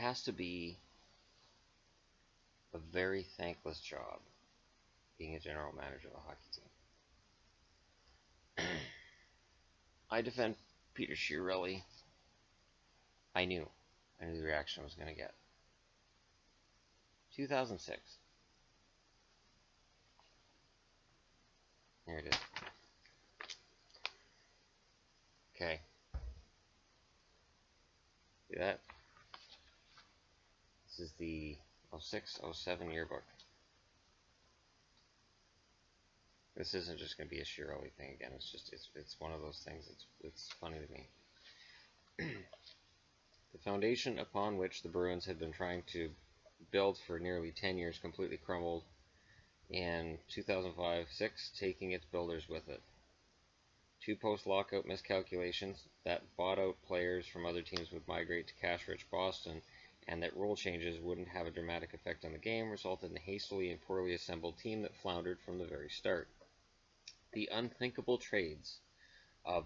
has to be a very thankless job being a general manager of a hockey team. I defend Peter Chiarelli. I knew the reaction I was going to get. 2006. Here it is. Okay. See that? This is the 06-07 yearbook. This isn't just going to be a Chiarelli thing again. It's one of those things. It's funny to me. The foundation upon which the Bruins had been trying to build for nearly 10 years completely crumbled in 2005-06, taking its builders with it. 2 post-lockout miscalculations that bought-out players from other teams would migrate to cash-rich Boston, and that rule changes wouldn't have a dramatic effect on the game, resulted in a hastily and poorly assembled team that floundered from the very start. The unthinkable trades of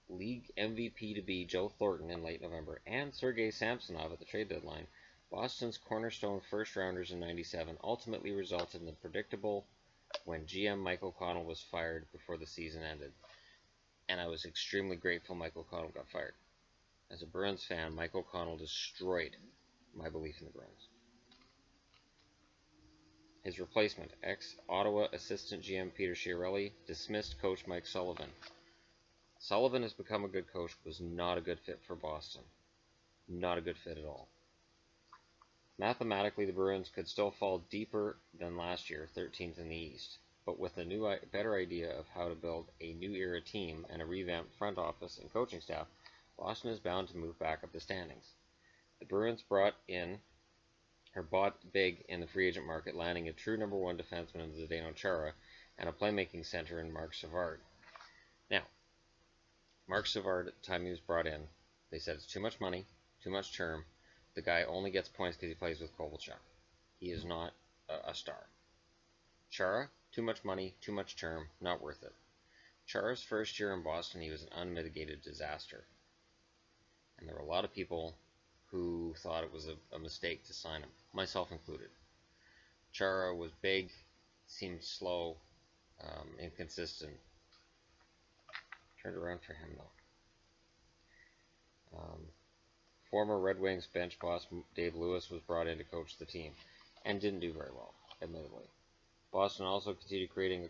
league MVP-to-be Joe Thornton in late November and Sergei Samsonov at the trade deadline, Boston's cornerstone first-rounders in '97, ultimately resulted in the predictable when GM Mike O'Connell was fired before the season ended. And I was extremely grateful Mike O'Connell got fired. As a Bruins fan, Mike O'Connell destroyed my belief in the Bruins. His replacement, ex-Ottawa assistant GM Peter Chiarelli, dismissed coach Mike Sullivan. Sullivan has become a good coach, was not a good fit for Boston. Not a good fit at all. Mathematically, the Bruins could still fall deeper than last year, 13th in the East. But with a better idea of how to build a new era team and a revamped front office and coaching staff, Boston is bound to move back up the standings. The Bruins bought big in the free agent market, landing a true number 1 defenseman in Zdeno Chara and a playmaking center in Mark Savard. Now, Mark Savard, at the time he was brought in, they said it's too much money, too much term. The guy only gets points because he plays with Kovalchuk. He is not a star. Chara, too much money, too much term, not worth it. Chara's first year in Boston, he was an unmitigated disaster. And there were a lot of people who thought it was a mistake to sign him, myself included. Chara was big, seemed slow, inconsistent. Turned around for him, though. Former Red Wings bench boss Dave Lewis was brought in to coach the team, and didn't do very well, admittedly. Boston also continued creating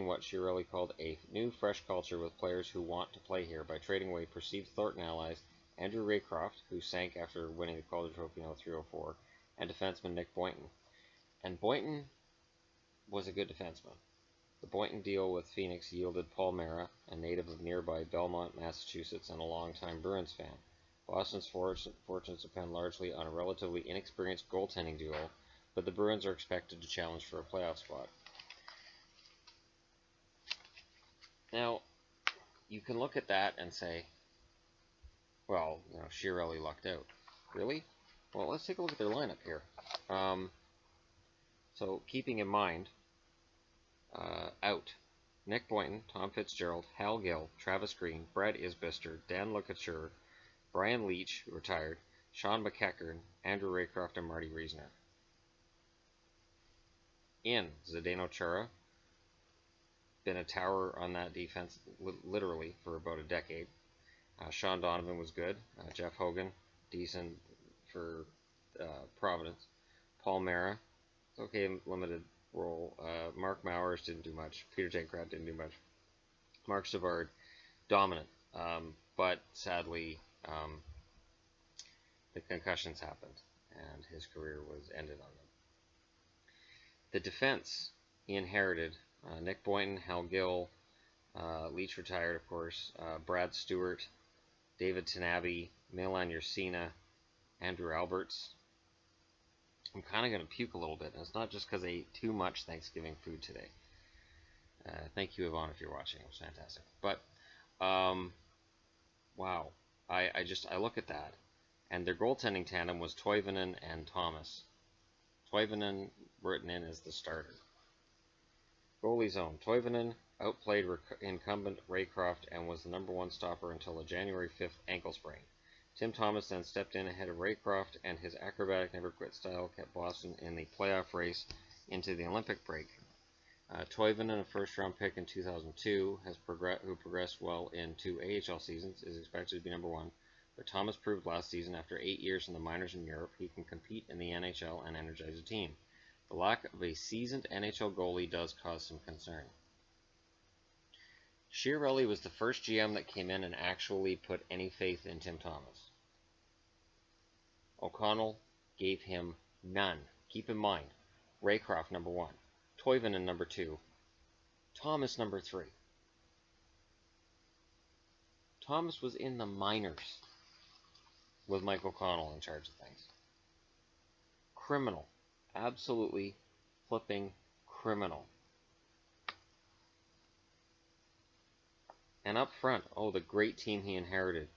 what Chiarelli called a new, fresh culture with players who want to play here by trading away perceived Thornton allies Andrew Raycroft, who sank after winning the Calder Trophy in 03-04, and defenseman Nick Boynton. And Boynton was a good defenseman. The Boynton deal with Phoenix yielded Paul Mara, a native of nearby Belmont, Massachusetts, and a longtime Bruins fan. Boston's fortunes depend largely on a relatively inexperienced goaltending duo, but the Bruins are expected to challenge for a playoff spot. Now, you can look at that and say, well, Chiarelli lucked out. Really? Well, let's take a look at their lineup here. So, keeping in mind, out, Nick Boynton, Tom Fitzgerald, Hal Gill, Travis Green, Brad Isbister, Dan LeCouture, Brian Leach, who retired, Sean McEachern, Andrew Raycroft, and Marty Reisner. In Zdeno Chara, been a tower on that defense literally for about a decade. Sean Donovan was good. Jeff Hogan, decent for Providence. Paul Mara, okay, limited role. Mark Mowers didn't do much. Peter Jankrat didn't do much. Mark Savard, dominant, but sadly, the concussions happened, and his career was ended on them. The defense he inherited: Nick Boynton, Hal Gill, Leach retired, of course, Brad Stewart, David Tanabe, Milan Ursina, Andrew Alberts. I'm kind of going to puke a little bit, and it's not just because I ate too much Thanksgiving food today. Thank you, Yvonne, if you're watching. It was fantastic. But, wow. I look at that, and their goaltending tandem was Toivonen and Thomas. Toivonen written in as the starter. Goalie zone: Toivonen outplayed incumbent Raycroft and was the number 1 stopper until a January 5th ankle sprain. Tim Thomas then stepped in ahead of Raycroft, and his acrobatic never-quit style kept Boston in the playoff race into the Olympic break. Toivonen, a first-round pick in 2002, who progressed well in 2 AHL seasons, is expected to be number 1. But Thomas proved last season, after 8 years in the minors in Europe, he can compete in the NHL and energize a team. The lack of a seasoned NHL goalie does cause some concern. Chiarelli was the first GM that came in and actually put any faith in Tim Thomas. O'Connell gave him none. Keep in mind, Raycroft number 1, Toivonen number 2, Thomas number 3. Thomas was in the minors with Mike O'Connell in charge of things. Criminal. Absolutely flipping criminal. And up front, oh, the great team he inherited.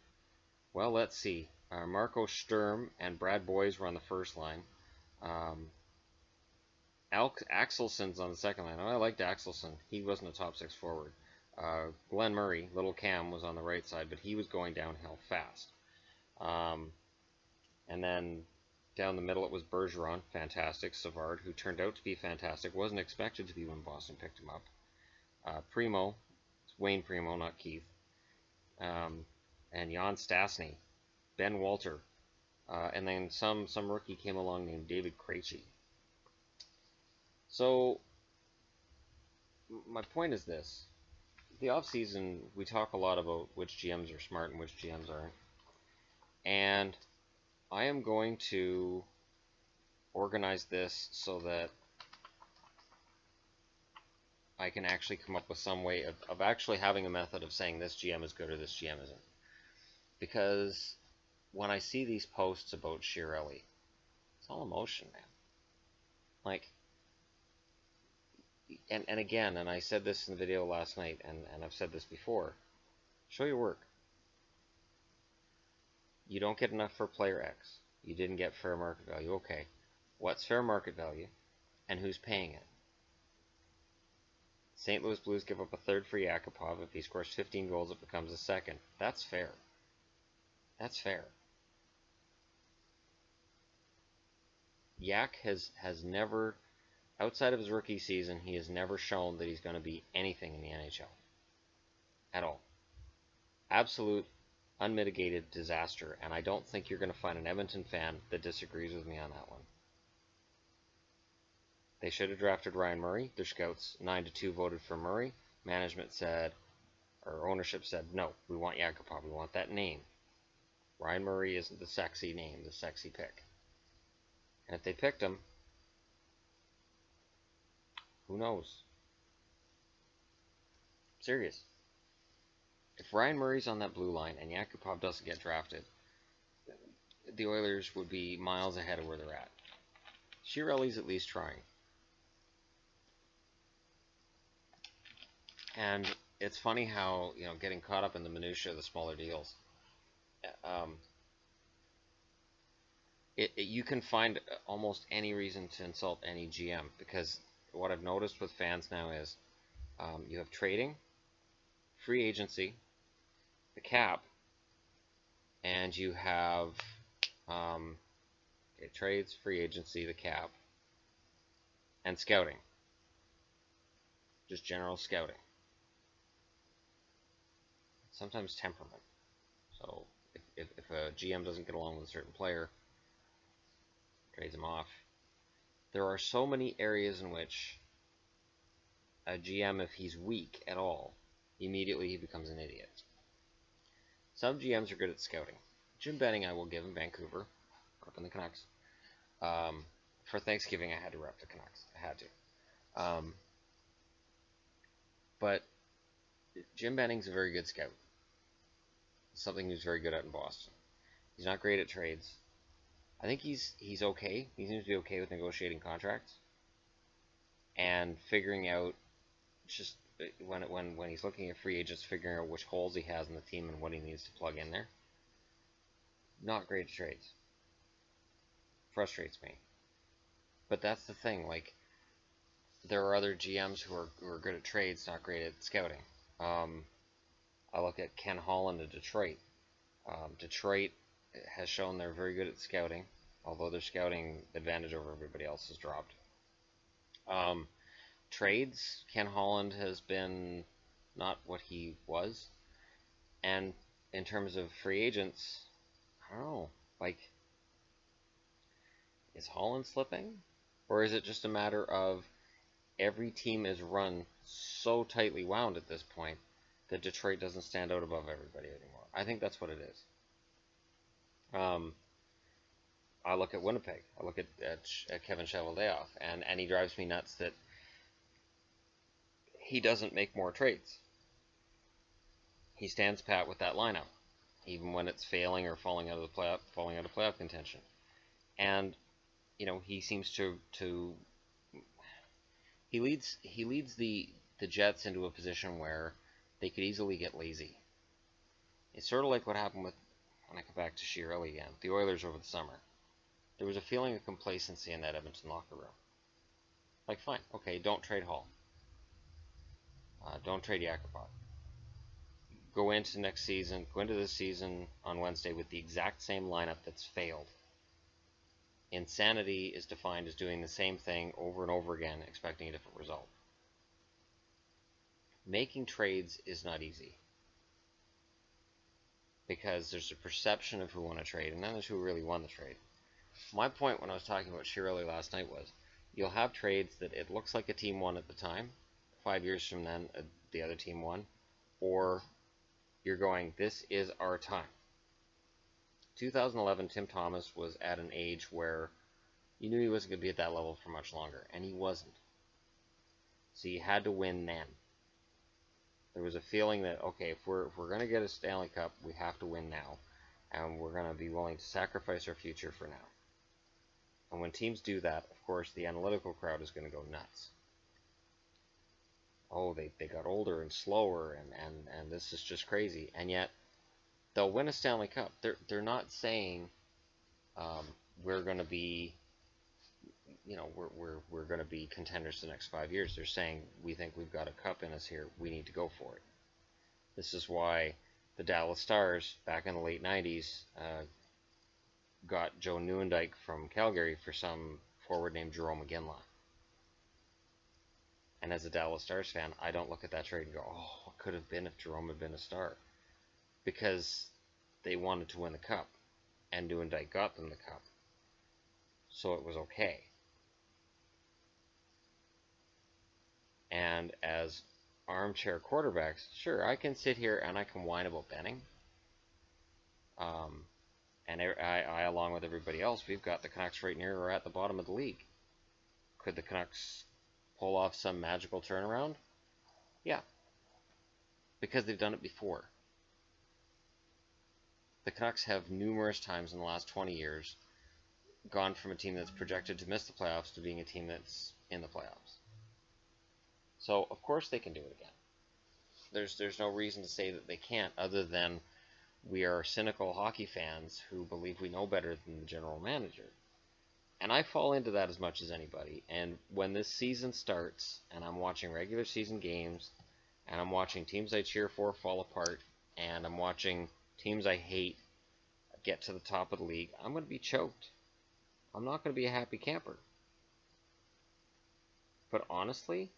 Well, let's see. Marco Sturm and Brad Boyes were on the first line. Axelson's on the second line. Oh, I liked Axelson. He wasn't a top 6 forward. Glenn Murray, Little Cam, was on the right side, but he was going downhill fast. And then down the middle it was Bergeron, fantastic. Savard, who turned out to be fantastic, wasn't expected to be when Boston picked him up. Primo, it's Wayne Primo, not Keith. And Jan Stastny, Ben Walter, and then some rookie came along named David Krejci. So my point is this: the off season, we talk a lot about which GMs are smart and which GMs aren't, and I am going to organize this so that I can actually come up with some way of actually having a method of saying this GM is good or this GM isn't. Because when I see these posts about Chiarelli, it's all emotion, man. Like, and again, and I said this in the video last night, and I've said this before, show your work. You don't get enough for player X. You didn't get fair market value. Okay, what's fair market value, and who's paying it? St. Louis Blues give up a third for Yakupov. If he scores 15 goals, it becomes a second. That's fair. That's fair. Yak has never, outside of his rookie season, he has never shown that he's going to be anything in the NHL. At all. Absolute, unmitigated disaster, and I don't think you're going to find an Edmonton fan that disagrees with me on that one. They should have drafted Ryan Murray. Their scouts 9-2 voted for Murray. Management said, or ownership said, no, we want Yakupov. We want that name. Ryan Murray isn't the sexy name, the sexy pick. And if they picked him, who knows? Serious. If Ryan Murray's on that blue line and Yakupov doesn't get drafted, the Oilers would be miles ahead of where they're at. Chiarelli's at least trying. And it's funny how, getting caught up in the minutiae of the smaller deals, you can find almost any reason to insult any GM, because what I've noticed with fans now is you have trading, free agency, the cap, and you have trades, free agency, the cap, and scouting. Just general scouting. Sometimes temperament. So if a GM doesn't get along with a certain player, trades him off. There are so many areas in which a GM, if he's weak at all, immediately he becomes an idiot. Some GMs are good at scouting. Jim Benning, I will give him, Vancouver, repping the Canucks. For Thanksgiving, I had to rep the Canucks. I had to. But Jim Benning's a very good scout. Something he's very good at in Boston. He's not great at trades. I think he's okay. He seems to be okay with negotiating contracts and figuring out, just when he's looking at free agents, figuring out which holes he has in the team and what he needs to plug in there. Not great at trades. Frustrates me. But that's the thing. Like, there are other GMs who are good at trades, not great at scouting. I look at Ken Holland of Detroit. Detroit has shown they're very good at scouting, although their scouting advantage over everybody else has dropped. Trades, Ken Holland has been not what he was. And in terms of free agents, I don't know, like, is Holland slipping? Or is it just a matter of every team is run so tightly wound at this point that Detroit doesn't stand out above everybody anymore? I think that's what it is. I look at Winnipeg. I look at Kevin Cheveldayoff, and he drives me nuts that he doesn't make more trades. He stands pat with that lineup, even when it's failing or falling out of playoff contention. And he seems to he leads the Jets into a position where they could easily get lazy. It's sort of like what happened with, when I come back to Chiarelli again, the Oilers over the summer. There was a feeling of complacency in that Edmonton locker room. Like, fine, okay, don't trade Hall. Don't trade Yakupov. Go into this season on Wednesday with the exact same lineup that's failed. Insanity is defined as doing the same thing over and over again, expecting a different result. Making trades is not easy, because there's a perception of who won a trade, and then there's who really won the trade. My point when I was talking about Chiarelli last night was, you'll have trades that it looks like a team won at the time, 5 years from then the other team won, or you're going, this is our time. 2011, Tim Thomas was at an age where you knew he wasn't going to be at that level for much longer, and he wasn't. So you had to win then. There was a feeling that, okay, if we're going to get a Stanley Cup, we have to win now, and we're going to be willing to sacrifice our future for now. And when teams do that, of course, the analytical crowd is going to go nuts. Oh, they got older and slower, and this is just crazy. And yet, they'll win a Stanley Cup. They're not saying we're going to be, we're going to be contenders the next 5 years. They're saying, we think we've got a cup in us here. We need to go for it. This is why the Dallas Stars back in the late 90s got Joe Nieuwendyk from Calgary for some forward named Jerome McGinley. And as a Dallas Stars fan, I don't look at that trade and go, oh, what could have been if Jerome had been a Star? Because they wanted to win the cup, and Nieuwendyk got them the cup. So it was okay. And as armchair quarterbacks, sure, I can sit here and I can whine about Benning. And I, along with everybody else, we've got the Canucks right near or at the bottom of the league. Could the Canucks pull off some magical turnaround? Yeah. Because they've done it before. The Canucks have numerous times in the last 20 years gone from a team that's projected to miss the playoffs to being a team that's in the playoffs. So, of course they can do it again. There's no reason to say that they can't, other than we are cynical hockey fans who believe we know better than the general manager. And I fall into that as much as anybody. And when this season starts, and I'm watching regular season games, and I'm watching teams I cheer for fall apart, and I'm watching teams I hate get to the top of the league, I'm going to be choked. I'm not going to be a happy camper. But honestly,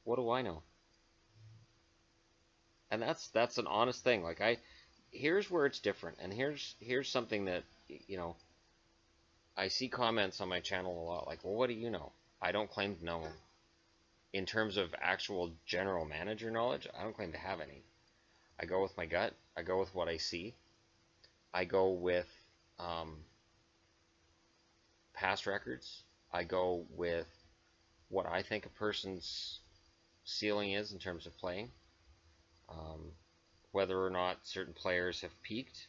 what do I know? And that's an honest thing. Like, here's where it's different, and here's something that, I see comments on my channel a lot, like, well, what do you know? I don't claim to know. In terms of actual general manager knowledge, I don't claim to have any. I go with my gut. I go with what I see. I go with past records. I go with what I think a person's ceiling is in terms of playing. Whether or not certain players have peaked.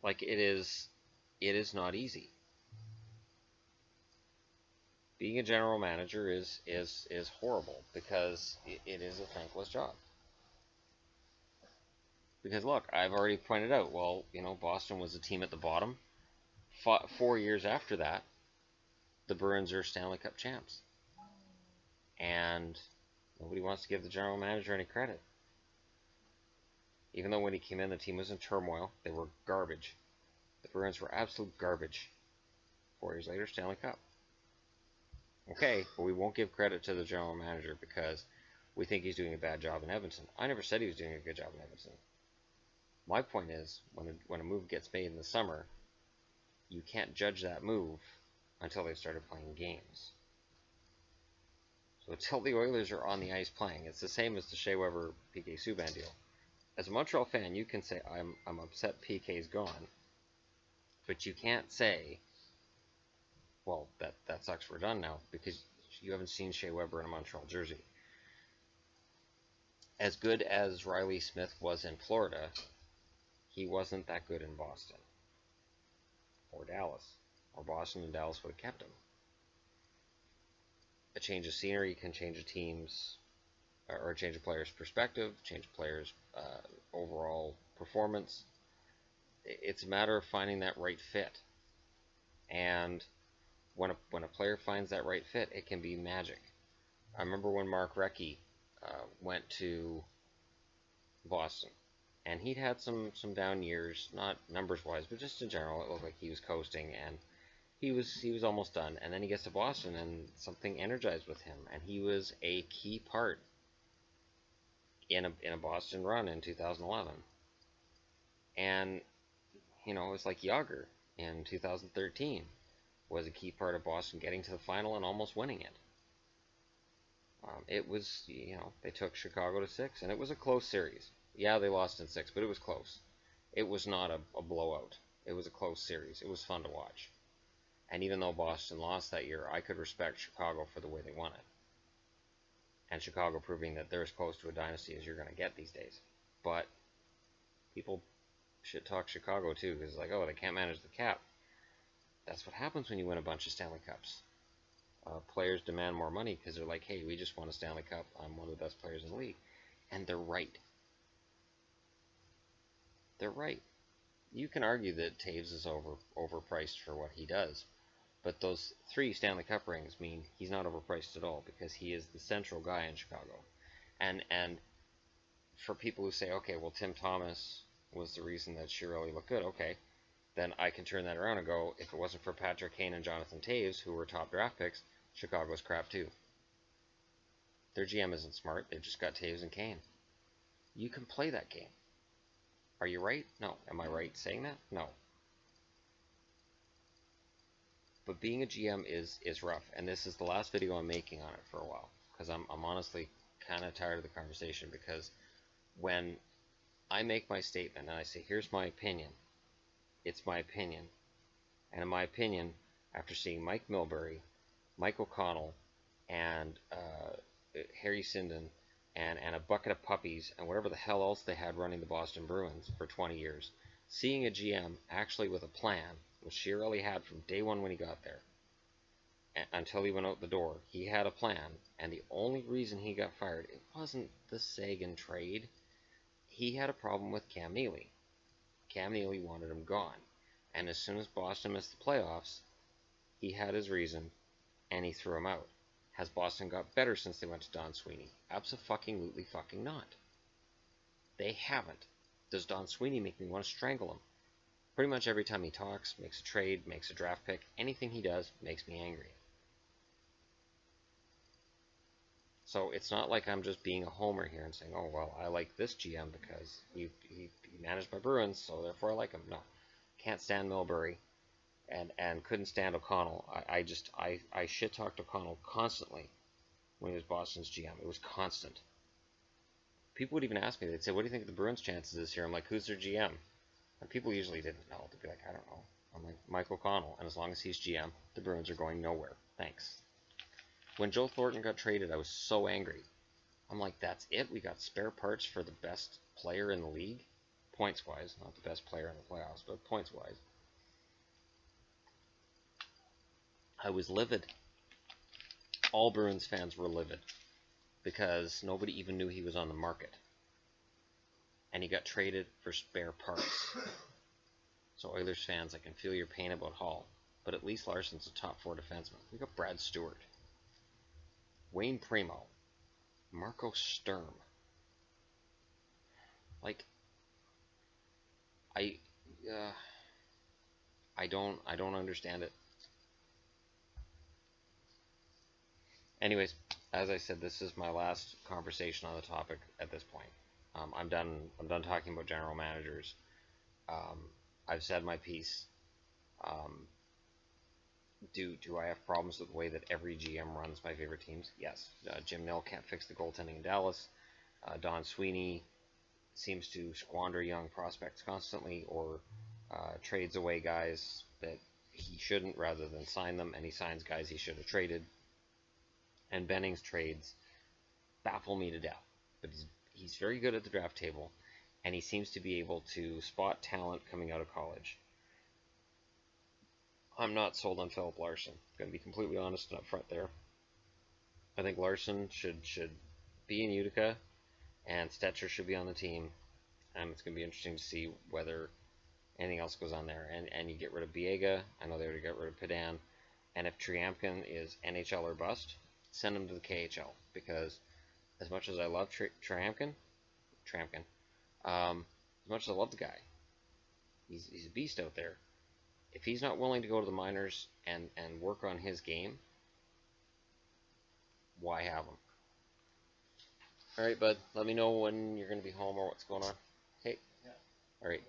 Like, it is not easy. Being a general manager is horrible, because it is a thankless job. Because look, I've already pointed out, well, Boston was a team at the bottom. 4 years after that, the Bruins are Stanley Cup champs. And nobody wants to give the general manager any credit. Even though when he came in, the team was in turmoil, they were garbage. The Bruins were absolute garbage. 4 years later, Stanley Cup. Okay, but we won't give credit to the general manager because we think he's doing a bad job in Edmonton. I never said he was doing a good job in Edmonton. My point is, when a move gets made in the summer, you can't judge that move until they started playing games. So until the Oilers are on the ice playing, it's the same as the Shea Weber PK Subban deal. As a Montreal fan, you can say I'm upset PK's gone, but you can't say, well, that sucks, we're done now, because you haven't seen Shea Weber in a Montreal jersey. As good as Riley Smith was in Florida, he wasn't that good in Boston or Dallas, or Boston and Dallas would have kept him. A change of scenery can change a team's, or a change a player's perspective, change a player's overall performance. It's a matter of finding that right fit. And when a player finds that right fit, it can be magic. I remember when Mark Recchi went to Boston, and he'd had some down years, not numbers-wise, but just in general. It looked like he was coasting, and he was almost done. And then he gets to Boston, and something energized with him, and he was a key part in a Boston run in 2011. And you know, it's like Yager in 2013 was a key part of Boston getting to the final and almost winning it. It was, you know, they took Chicago to 6, and it was a close series. Yeah, they lost in 6, but it was close. It was not a blowout. It was a close series. It was fun to watch. And even though Boston lost that year, I could respect Chicago for the way they won it. And Chicago proving that they're as close to a dynasty as you're going to get these days. But people should talk Chicago too, because it's like, oh, they can't manage the cap. That's what happens when you win a bunch of Stanley Cups. Players demand more money because they're like, hey, we just won a Stanley Cup. I'm one of the best players in the league. And they're right. They're right. You can argue that Taves is overpriced for what he does, but those 3 Stanley Cup rings mean he's not overpriced at all because he is the central guy in Chicago. And for people who say, okay, well, Tim Thomas was the reason that Chiarelli looked good, okay, then I can turn that around and go, if it wasn't for Patrick Kane and Jonathan Taves, who were top draft picks, Chicago's crap too. Their GM isn't smart. They've just got Taves and Kane. You can play that game. Are you right? No. Am I right saying that? No. But being a GM is rough, and this is the last video I'm making on it for a while, because I'm honestly kind of tired of the conversation, because when I make my statement and I say, here's my opinion, it's my opinion. And in my opinion, after seeing Mike Milbury, Mike O'Connell, and Harry Sinden, and a bucket of puppies, and whatever the hell else they had running the Boston Bruins for 20 years, seeing a GM actually with a plan, which Chiarelli had from day one when he got there, until he went out the door, he had a plan, and the only reason he got fired, it wasn't the Sagan trade. He had a problem with Cam Neely. Cam Neely wanted him gone. And as soon as Boston missed the playoffs, he had his reason, and he threw him out. Has Boston got better since they went to Don Sweeney? Abso-fucking-lutely fucking not. They haven't. Does Don Sweeney make me want to strangle him? Pretty much every time he talks, makes a trade, makes a draft pick, anything he does makes me angry. So it's not like I'm just being a homer here and saying, oh, well, I like this GM because he managed my Bruins, so therefore I like him. No. Can't stand Milbury and couldn't stand O'Connell. I shit-talked O'Connell constantly when he was Boston's GM. It was constant. People would even ask me, they'd say, what do you think of the Bruins' chances this year? I'm like, who's their GM? And people usually didn't know. They'd be like, I don't know. I'm like, Mike O'Connell. And as long as he's GM, the Bruins are going nowhere. Thanks. When Joe Thornton got traded, I was so angry. I'm like, that's it? We got spare parts for the best player in the league? Points-wise. Not the best player in the playoffs, but points-wise. I was livid. All Bruins fans were livid. Because nobody even knew he was on the market. And he got traded for spare parts. So Oilers fans, I can feel your pain about Hall. But at least Larsson's a top 4 defenseman. We got Brad Stewart. Wayne Primo, Marco Sturm. Like, I uh, I don't understand it. Anyways, as I said, this is my last conversation on the topic at this point. I'm done. I'm done talking about general managers. Um, I've said my piece. Um, do I have problems with the way that every GM runs my favorite teams? Yes. Jim Nill can't fix the goaltending in Dallas. Don Sweeney seems to squander young prospects constantly, or trades away guys that he shouldn't rather than sign them, and he signs guys he should have traded. And Benning's trades baffle me to death. But he's very good at the draft table, and he seems to be able to spot talent coming out of college. I'm not sold on Philip Larson. I'm going to be completely honest and upfront there. I think Larson should be in Utica, and Stetcher should be on the team. And it's going to be interesting to see whether anything else goes on there. And you get rid of Biega. I know they already got rid of Pedan. And if Triamkin is NHL or bust, send him to the KHL. Because as much as I love Triamkin, as much as I love the guy, he's a beast out there. If he's not willing to go to the minors and work on his game, why have him? All right, bud. Let me know when you're going to be home or what's going on. Okay? Yeah. All right.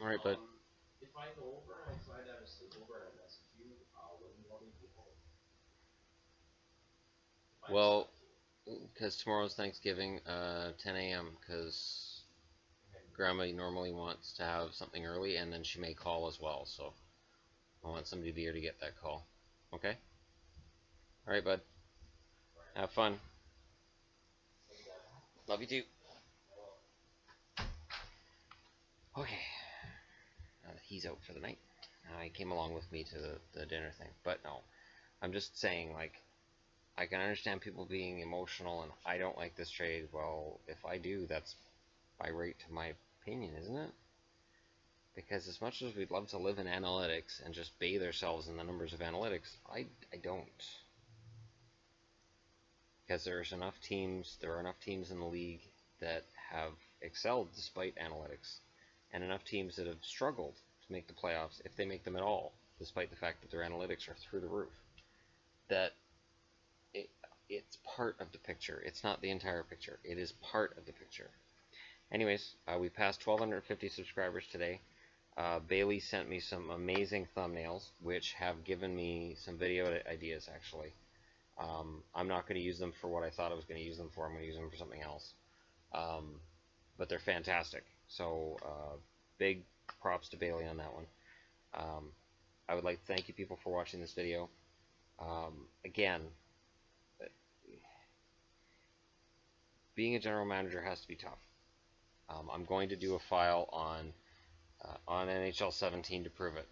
All right, bud. If I go over and I decide to have a sleepover and I message you, when do you want me to be home? Well, because tomorrow's Thanksgiving, 10 a.m. Because Grandma normally wants to have something early, and then she may call as well. So I want somebody to be here to get that call. Okay? All right, bud. Have fun. Love you too. Okay. He's out for the night. He came along with me to the dinner thing. But no, I'm just saying, like, I can understand people being emotional and I don't like this trade. Well, if I do, that's by right to my opinion, isn't it? Because as much as we'd love to live in analytics and just bathe ourselves in the numbers of analytics, I don't. Because there are enough teams in the league that have excelled despite analytics, and enough teams that have struggled to make the playoffs, if they make them at all, despite the fact that their analytics are through the roof. That it's part of the picture. It's not the entire picture. It is part of the picture. Anyways, we passed 1,250 subscribers today. Bailey sent me some amazing thumbnails, which have given me some video ideas, actually. I'm not going to use them for what I thought I was going to use them for. I'm going to use them for something else. But they're fantastic. So big props to Bailey on that one. I would like to thank you people for watching this video. Again, being a general manager has to be tough. I'm going to do a file on NHL 17 to prove it.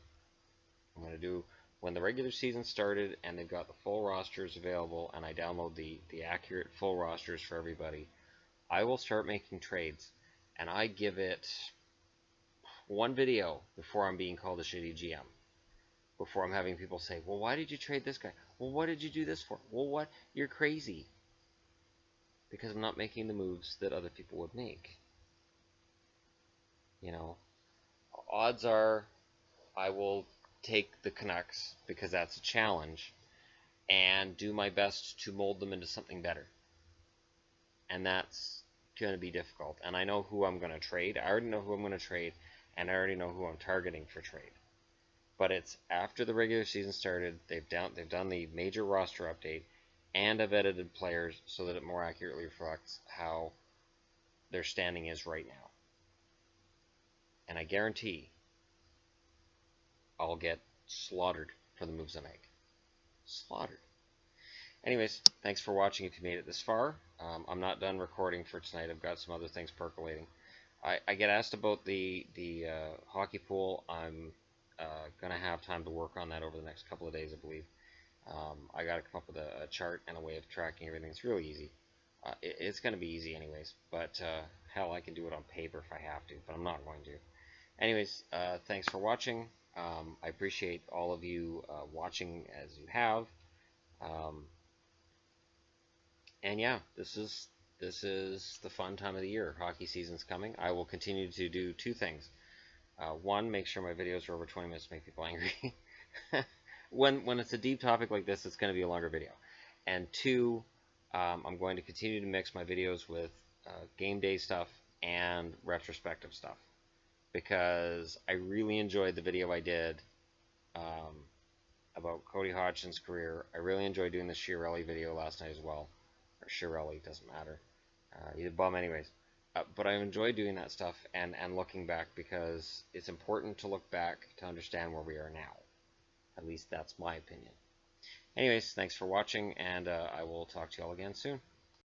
I'm going to do when the regular season started and they've got the full rosters available, and I download the accurate full rosters for everybody. I will start making trades, and I give it one video before I'm being called a shitty GM. Before I'm having people say, well, why did you trade this guy? Well, what did you do this for? Well, what? You're crazy. Because I'm not making the moves that other people would make. You know, odds are I will take the Canucks because that's a challenge and do my best to mold them into something better. And that's going to be difficult. And I know who I'm going to trade. I already know who I'm going to trade, and I already know who I'm targeting for trade. But it's after the regular season started. They've done the major roster update, and I've edited players so that it more accurately reflects how their standing is right now. And I guarantee I'll get slaughtered for the moves I make. Slaughtered. Anyways, thanks for watching if you made it this far. I'm not done recording for tonight. I've got some other things percolating. I get asked about the hockey pool. I'm going to have time to work on that over the next couple of days, I believe. I got to come up with a chart and a way of tracking everything. It's really easy. It's going to be easy anyways, but hell, I can do it on paper if I have to, but I'm not going to. Anyways, thanks for watching. I appreciate all of you watching as you have. And yeah, this is this is the fun time of the year. Hockey season's coming. I will continue to do two things. One, make sure my videos are over 20 minutes to make people angry. When it's a deep topic like this, it's going to be a longer video. And two, I'm going to continue to mix my videos with game day stuff and retrospective stuff, because I really enjoyed the video I did about Cody Hodgson's career. I really enjoyed doing the Chiarelli video last night as well. Or Chiarelli, doesn't matter. He's a bum anyways. But I enjoy doing that stuff and looking back, because it's important to look back to understand where we are now. At least that's my opinion. Anyways, thanks for watching, and I will talk to you all again soon.